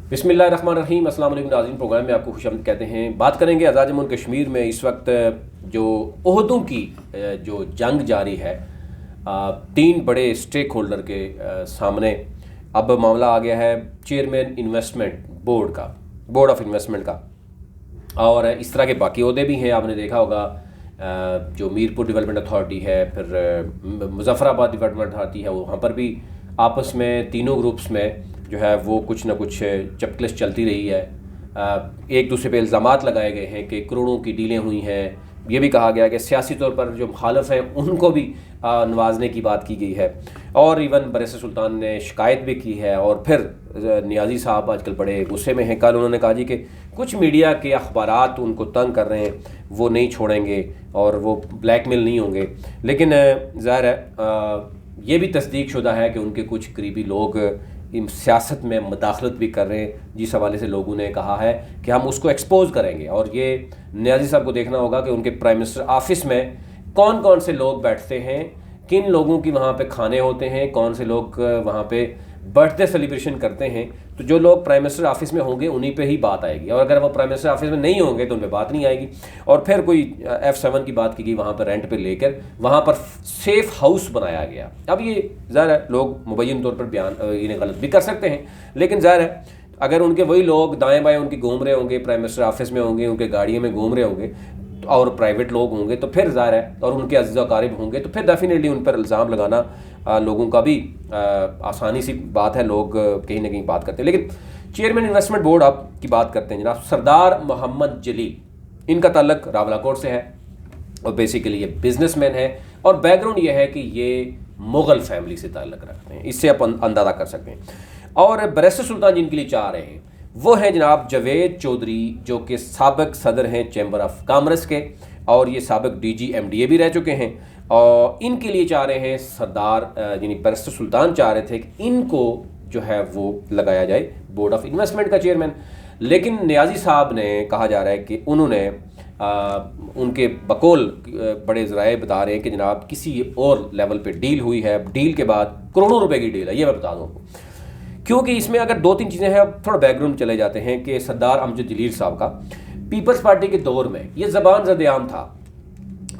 बिस्मिल्लाहिर्रहमानिर्रहीम। अस्सलाम वालेकुम नाज़रीन, प्रोग्राम में आपको खुशामदीद कहते हैं। बात करेंगे आज़ाद जम्मू कश्मीर में इस वक्त जो ओहदों की जो जंग जारी है, तीन बड़े स्टेक होल्डर के सामने अब मामला आ गया है चेयरमैन इन्वेस्टमेंट बोर्ड का, बोर्ड ऑफ इन्वेस्टमेंट का, और इस तरह के बाकी ओहदे भी हैं। आपने देखा होगा जो मीरपुर डेवलपमेंट अथॉरिटी है, फिर मुजफ्फराबाद डेवलपमेंट अथॉरिटी है, वहाँ पर भी आपस में तीनों ग्रुप्स में जो है वो कुछ ना कुछ चपकलिश चलती रही है। एक दूसरे पे इल्ज़ामात लगाए गए हैं कि करोड़ों की डीलें हुई हैं। ये भी कहा गया कि सियासी तौर पर जो मुखालफ हैं उनको भी नवाजने की बात की गई है, और इवन बैरिस्टर सुल्तान ने शिकायत भी की है। और फिर नियाज़ी साहब आजकल बड़े गुस्से में हैं। कल उन्होंने कहा जी कि कुछ मीडिया के अखबारात उनको तंग कर रहे हैं, वो नहीं छोड़ेंगे और वो ब्लैकमेल नहीं होंगे। लेकिन ज़ाहिर है ये भी तस्दीक शुदा है कि उनके कुछ करीबी लोग सियासत में मदाखलत भी कर रहे हैं, जिस हवाले से लोगों ने कहा है कि हम उसको एक्सपोज करेंगे। और ये नियाज़ी साहब को देखना होगा कि उनके प्राइम मिनिस्टर ऑफिस में कौन कौन से लोग बैठते हैं, किन लोगों की वहाँ पे खाने होते हैं, कौन से लोग वहाँ पे बर्थडे सेलिब्रेशन करते हैं। तो जो लोग प्राइम मिनिस्टर ऑफिस में होंगे उन्हीं पे ही बात आएगी, और अगर वो प्राइम मिनिस्टर ऑफिस में नहीं होंगे तो उन पर बात नहीं आएगी। और फिर कोई F7 की बात की गई, वहाँ पर रेंट पे लेकर वहाँ पर सेफ हाउस बनाया गया। अब ये ज़ाहिर है लोग मुबैयन तौर पर बयान इन्हें गलत भी कर सकते हैं, लेकिन ज़ाहिर है अगर उनके वही लोग दाएँ बाएँ उनकी घूम रहे होंगे, प्राइम मिनिस्टर ऑफिस में होंगे, उनके गाड़ियों में घूम रहे होंगे और प्राइवेट लोग होंगे, तो फिर ज़ाहिर है, और उनके अज़ीज़ अकारिब होंगे, तो फिर डेफिनेटली उन पर इल्ज़ाम लगाना लोगों का भी आसानी सी बात है। लोग कहीं ना कहीं बात करते हैं। लेकिन चेयरमैन इन्वेस्टमेंट बोर्ड आप की बात करते हैं जनाब, सरदार मोहम्मद जलील, इनका ताल्लुक रावलाकोट से है और बेसिकली ये बिजनेसमैन है, और बैकग्राउंड ये है कि ये मुग़ल फैमिली से ताल्लुक रखते हैं, इससे आप अंदाज़ा कर सकते हैं। और बैरिस्टर सुल्तान जिनके लिए चाह रहे हैं वो हैं जनाब जावेद चौधरी, जो कि साबिक सदर हैं चैम्बर ऑफ कॉमर्स के, और ये साबिक DG MDA भी रह चुके हैं। और इनके लिए चाह रहे हैं सरदार यानी बैरिस्टर सुल्तान चाह रहे थे कि इनको जो है वो लगाया जाए बोर्ड ऑफ इन्वेस्टमेंट का चेयरमैन। लेकिन नियाज़ी साहब ने कहा जा रहा है कि उन्होंने उनके बकौल बड़े ज़राए बता रहे हैं कि जनाब किसी और लेवल पे डील हुई है, डील के बाद करोड़ों रुपए की डील है। ये मैं बता दूँ आपको, क्योंकि इसमें अगर दो तीन चीज़ें हैं। अब थोड़ा बैकग्राउंड चले जाते हैं कि सरदार अमजद जलील साहब का पीपल्स पार्टी के दौर में ये ज़बान ज़द-ए-आम था,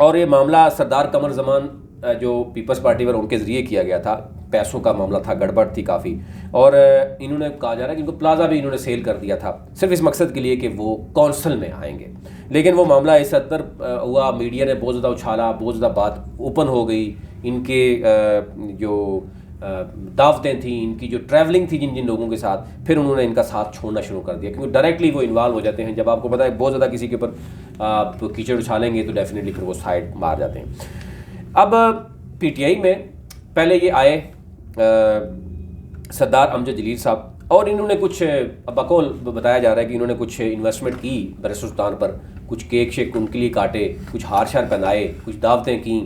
और ये मामला सरदार कमर ज़मान जो पीपल्स पार्टी पर उनके ज़रिए किया गया था, पैसों का मामला था, गड़बड़ थी काफ़ी। और इन्होंने कहा जा रहा है कि इनको प्लाजा भी इन्होंने सेल कर दिया था सिर्फ इस मकसद के लिए कि वो कौंसल में आएंगे। लेकिन वो मामला इस हद पर हुआ, मीडिया ने बहुत ज़्यादा उछाला, बहुत ज़्यादा बात ओपन हो गई। इनके जो दावतें थी, इनकी जो ट्रैवलिंग थी जिन जिन लोगों के साथ, फिर उन्होंने इनका साथ छोड़ना शुरू कर दिया, क्योंकि डायरेक्टली वो इन्वॉल्व हो जाते हैं। जब आपको पता है बहुत ज़्यादा किसी के ऊपर कीचड़ उछालेंगे तो डेफिनेटली फिर वो साइड मार जाते हैं। अब PTI में पहले ये आए सरदार अमजद जलील साहब, और इन्होंने कुछ बकौल बताया जा रहा है कि इन्होंने कुछ इन्वेस्टमेंट की बैरिस्टर सुल्तान पर, कुछ केक शेक उनके लिए काटे, कुछ हार शार पहनाए, कुछ दावतें की,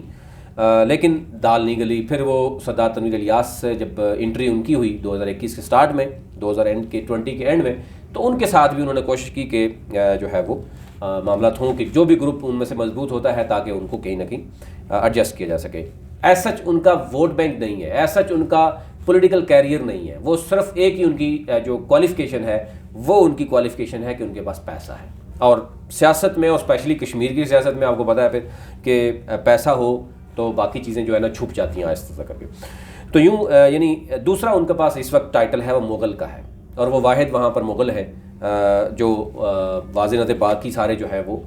लेकिन दाल नहीं गली। फिर वो सरदार तनवीर इलियास से जब एंट्री उनकी हुई 2021 के स्टार्ट में, 2020 के एंड में, तो उनके साथ भी उन्होंने कोशिश की कि जो है वो मामला हों कि जो भी ग्रुप उनमें से मजबूत होता है ताकि उनको कहीं ना कहीं एडजस्ट किया जा सके। एज सच उनका वोट बैंक नहीं है, एज सच उनका पॉलिटिकल कैरियर नहीं है, वो सिर्फ एक ही उनकी जो क्वालिफिकेशन है वो उनकी क्वालिफिकेशन है कि उनके पास पैसा है। और सियासत में, और स्पेशली कश्मीर की सियासत में आपको पता है फिर कि पैसा हो तो बाकी चीज़ें जो है ना छुप जाती हैं आहिस्ता करके। तो यूँ यानी दूसरा उनके पास इस वक्त टाइटल है वो मुग़ल का है, और वो वाहिद वहाँ पर मुग़ल है जो वाज़ेनत बाकी सारे जो है वो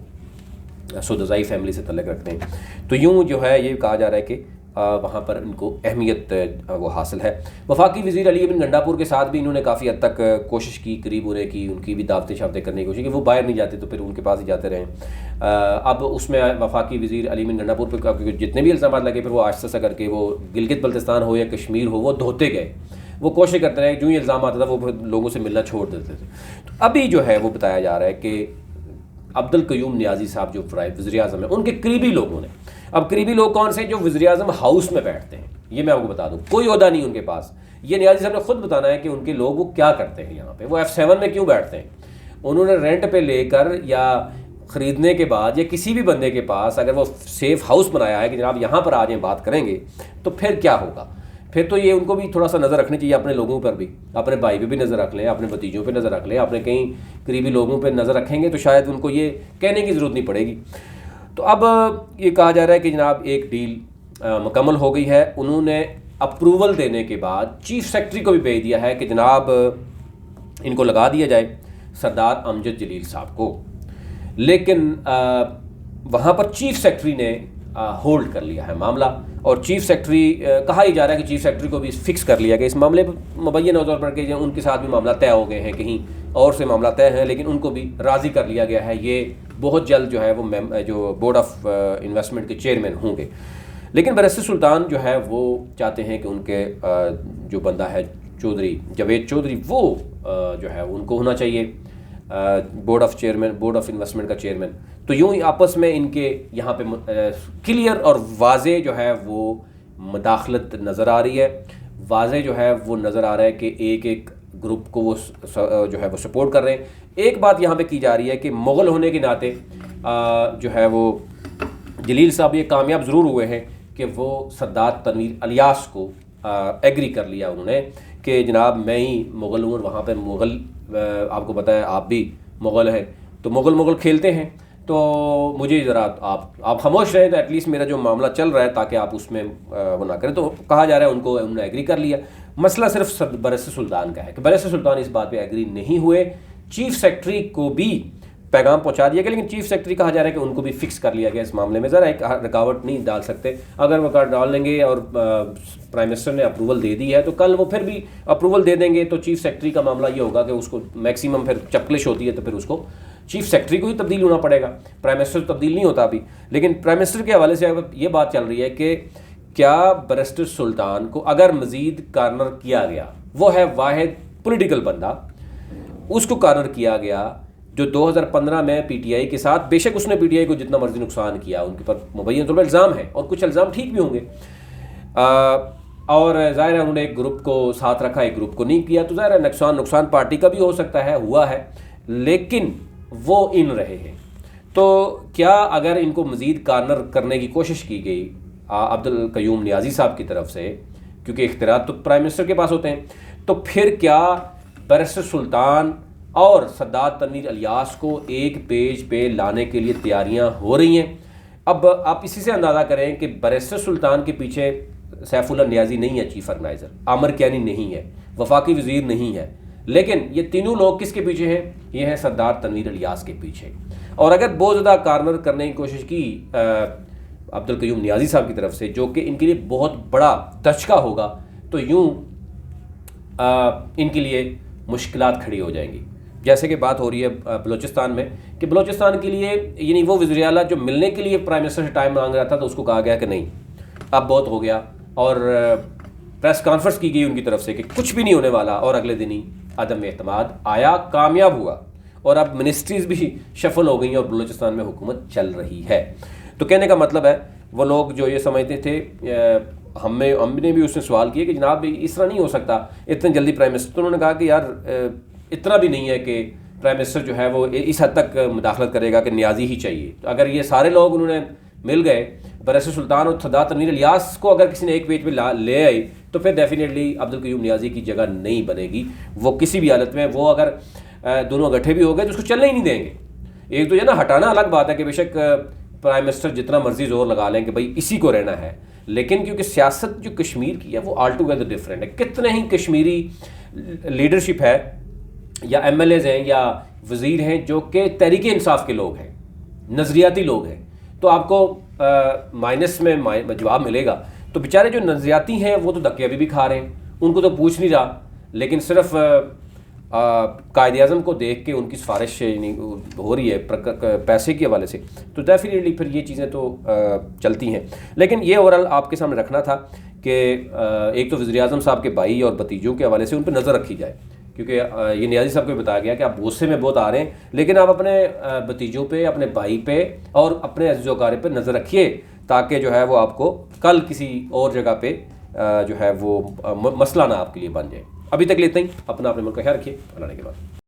सुदज़ाई फैमिली से तल्लुक़ रखते हैं। तो यूँ जो है ये कहा जा रहा है कि वहाँ पर इनको अहमियत वो हासिल है। वफाकी वज़ीर अली बिन गंडापुर के साथ भी इन्होंने काफ़ी हद तक कोशिश की, करीब होने की, उनकी भी दावतें शावतें करने की कोशिश की। वो बाहर नहीं जाते तो फिर उनके पास ही जाते रहे। अब उसमें वफाकी वज़ीर अली बिन गंडापुर पर जितने भी इल्ज़ाम लगे, फिर वो आहिस्ता सा करके वो गिलगित बल्तिस्तान हो या कश्मीर हो, वो धोते गए। वो कोशिश करते रहे, जो ही इल्ज़ाम आता था वो लोगों से मिलना छोड़ देते थे। तो अभी जो है वो बताया जा रहा है कि अब्दुल क़य्यूम नियाज़ी साहब जो वज़ीर-ए-आज़म हैं, उनके करीबी लोगों ने, अब करीबी लोग कौन से, जो वज़ीर-ए-आज़म हाउस में बैठते हैं, ये मैं आपको बता दूं, कोई ओहदा नहीं उनके पास। ये नियाज़ी साहब ने खुद बताना है कि उनके लोग वो क्या करते हैं यहाँ पे, वो F7 में क्यों बैठते हैं। उन्होंने रेंट पे लेकर या ख़रीदने के बाद या किसी भी बंदे के पास अगर वो सेफ हाउस बनाया है कि जनाब यहाँ पर आ जाएँ बात करेंगे, तो फिर क्या होगा। फिर तो ये उनको भी थोड़ा सा नज़र रखनी चाहिए अपने लोगों पर भी, अपने भाई पे भी नज़र रख लें, अपने भतीजों पे नज़र रख लें, अपने कई करीबी लोगों पे नज़र रखेंगे तो शायद उनको ये कहने की ज़रूरत नहीं पड़ेगी। तो अब ये कहा जा रहा है कि जनाब एक डील मुकम्मल हो गई है। उन्होंने अप्रूवल देने के बाद चीफ सेक्रेटरी को भी भेज दिया है कि जनाब इनको लगा दिया जाए सरदार अमजद जलील साहब को, लेकिन वहाँ पर चीफ सेक्रेटरी ने होल्ड कर लिया है मामला। और चीफ सेक्रेटरी कहा ही जा रहा है कि चीफ सेक्रेटरी को भी फिक्स कर लिया गया इस मामले पर, मुबैना तौर पर कि उनके साथ भी मामला तय हो गए हैं, कहीं और से मामला तय है, लेकिन उनको भी राज़ी कर लिया गया है। ये बहुत जल्द जो है वो जो बोर्ड ऑफ इन्वेस्टमेंट के चेयरमैन होंगे। लेकिन बैरिस्टर सुल्तान जो है वो चाहते हैं कि उनके जो बंदा है चौधरी जावेद चौधरी, वो जो है उनको होना चाहिए बोर्ड ऑफ इन्वेस्टमेंट का चेयरमैन। तो यूं ही आपस में इनके यहाँ पे क्लियर और वाजे जो है वो मुदाखलत नज़र आ रही है। वाजे जो है वो नज़र आ रहा है कि एक एक ग्रुप को वो जो है वो सपोर्ट कर रहे हैं। एक बात यहाँ पे की जा रही है कि मुग़ल होने के नाते जो है वो जलील साहब ये कामयाब ज़रूर हुए हैं कि वो सरदार तनवीर इलियास को एग्री कर लिया उन्होंने कि जनाब मैं ही मुग़ल हूँ, और वहाँ पे मुग़ल आपको पता है आप भी मुग़ल हैं, तो मुग़ल खेलते हैं, तो मुझे ज़रा आप खामोश रहें तो एटलीस्ट मेरा जो मामला चल रहा है ताकि आप उसमें वो ना करें। तो कहा जा रहा है उनको उन्होंने एग्री कर लिया। मसला सिर्फ बैरिस्टर सुल्तान का है कि बैरिस्टर सुल्तान इस बात पे एग्री नहीं हुए। चीफ सेक्रेटरी को भी पैगाम पहुंचा दिया गया, लेकिन चीफ सेक्रेटरी कहा जा रहा है कि उनको भी फिक्स कर लिया गया इस मामले में। ज़रा एक रुकावट नहीं डाल सकते, अगर वो डाल लेंगे और प्राइम मिनिस्टर ने अप्रूवल दे दी है तो कल वो फिर भी अप्रूवल दे देंगे, तो चीफ सेक्रेटरी का मामला ये होगा कि उसको मैक्सिमम फिर चपकलिश होती है तो फिर उसको चीफ सेक्रेटरी को ही तब्दील होना पड़ेगा, प्राइम मिनिस्टर तब्दील नहीं होता अभी। लेकिन प्राइम मिनिस्टर के हवाले से अब ये बात चल रही है कि क्या बैरिस्टर सुल्तान को अगर मज़ीद कार्नर किया गया, वो है वाहिद पॉलिटिकल बंदा, उसको कार्नर किया गया जो 2015 में पीटीआई के साथ, बेशक उसने पीटीआई को जितना मर्जी नुकसान किया, उनके पर मुबैना तौर पर इल्ज़ाम है और कुछ इल्ज़ाम ठीक भी होंगे, और ज़ाहिर है उन्होंने एक ग्रुप को साथ रखा, एक ग्रुप को नहीं किया, तो ज़ाहिर है नुकसान पार्टी का भी हो सकता है, हुआ है, लेकिन वो इन रहे हैं। तो क्या अगर इनको मज़ीद कार्नर करने की कोशिश की गई अब्दुल कयूम नियाज़ी साहब की तरफ से, क्योंकि इख्तियार तो प्राइम मिनिस्टर के पास होते हैं, तो फिर क्या बैरिस्टर सुल्तान और सरदार तनवीर इलियास को एक पेज पे लाने के लिए तैयारियां हो रही हैं? अब आप इसी से अंदाज़ा करें कि बैरिस्टर सुल्तान के पीछे सैफुल्लाह नियाज़ी नहीं है चीफ ऑर्गेनाइज़र, आमिर कियानी नहीं है, वफाकी वज़ीर नहीं है, लेकिन ये तीनों लोग किसके पीछे हैं? ये हैं सरदार तनवीर इलियास के पीछे। और अगर बहुत ज़्यादा कार्नर करने की कोशिश की अब्दुल कयूम नियाज़ी साहब की तरफ से, जो कि इनके लिए बहुत बड़ा दचका होगा, तो यूँ इनके लिए मुश्किलात खड़ी हो जाएंगी। जैसे कि बात हो रही है बलूचिस्तान में कि बलूचिस्तान के लिए यानी वो वज़ीर आला जो मिलने के लिए प्राइम मिनिस्टर से टाइम मांग रहा था, तो उसको कहा गया कि नहीं अब बहुत हो गया, और प्रेस कॉन्फ्रेंस की गई उनकी तरफ से कि कुछ भी नहीं होने वाला, और अगले दिन ही अदम एतमाद आया, कामयाब हुआ, और अब मिनिस्ट्रीज़ भी शफल हो गई और बलूचिस्तान में हुकूमत चल रही है। तो कहने का मतलब है वो लोग जो ये समझते थे, हमने भी उसने सवाल किया कि जनाब इस तरह नहीं हो सकता इतने जल्दी प्राइम मिनिस्टर, तो उन्होंने कहा कि यार इतना भी नहीं है कि प्राइम मिनिस्टर जो है वो इस हद तक मुदाखलत करेगा कि नियाज़ी ही चाहिए। तो अगर ये सारे लोग उन्होंने मिल गए, बैरिस्टर सुल्तान और सरदार तनवीर इलियास को अगर किसी ने एक पेज पे ले आए, तो फिर डेफिनेटली अब्दुल कयूम नियाज़ी की जगह नहीं बनेगी। वो किसी भी हालत में, वो अगर दोनों इकट्ठे भी हो गए तो उसको चलने ही नहीं देंगे। एक तो ये ना हटाना अलग बात है कि बेशक प्राइम मिनिस्टर जितना मर्जी जोर लगा लें कि भाई इसी को रहना है, लेकिन क्योंकि सियासत जो कश्मीर की है वो ऑल टुगेदर डिफरेंट है। कितने ही कश्मीरी लीडरशिप है या एमएलएज हैं या वज़ीर हैं जो कि तहरीक इंसाफ के लोग हैं, नज़रियाती लोग हैं, तो आपको माइनस में जवाब मिलेगा। तो बेचारे जो नज़रियाती हैं वो तो धक्के अभी भी खा रहे हैं, उनको तो पूछ नहीं रहा, लेकिन सिर्फ कायदे आज़म को देख के उनकी सिफारिश हो रही है पैसे के हवाले से, तो डेफिनेटली फिर ये चीज़ें तो चलती हैं। लेकिन ये ओवरऑल आपके सामने रखना था कि एक तो वज़ीर आज़म साहब के भाई और भतीजों के हवाले से उन पर नज़र रखी जाए, क्योंकि ये नियाज़ी साहब को बताया गया कि आप गुस्से में बहुत आ रहे हैं, लेकिन आप अपने भतीजों पे, अपने भाई पे और अपने अज़ीज़ोकारे पे नज़र रखिए, ताकि जो है वो आपको कल किसी और जगह पे जो है वो मसला ना आपके लिए बन जाए। अभी तक लेते ही अपना अपने मुल्क का ख्याल रखिए। अल्लाह के बाद।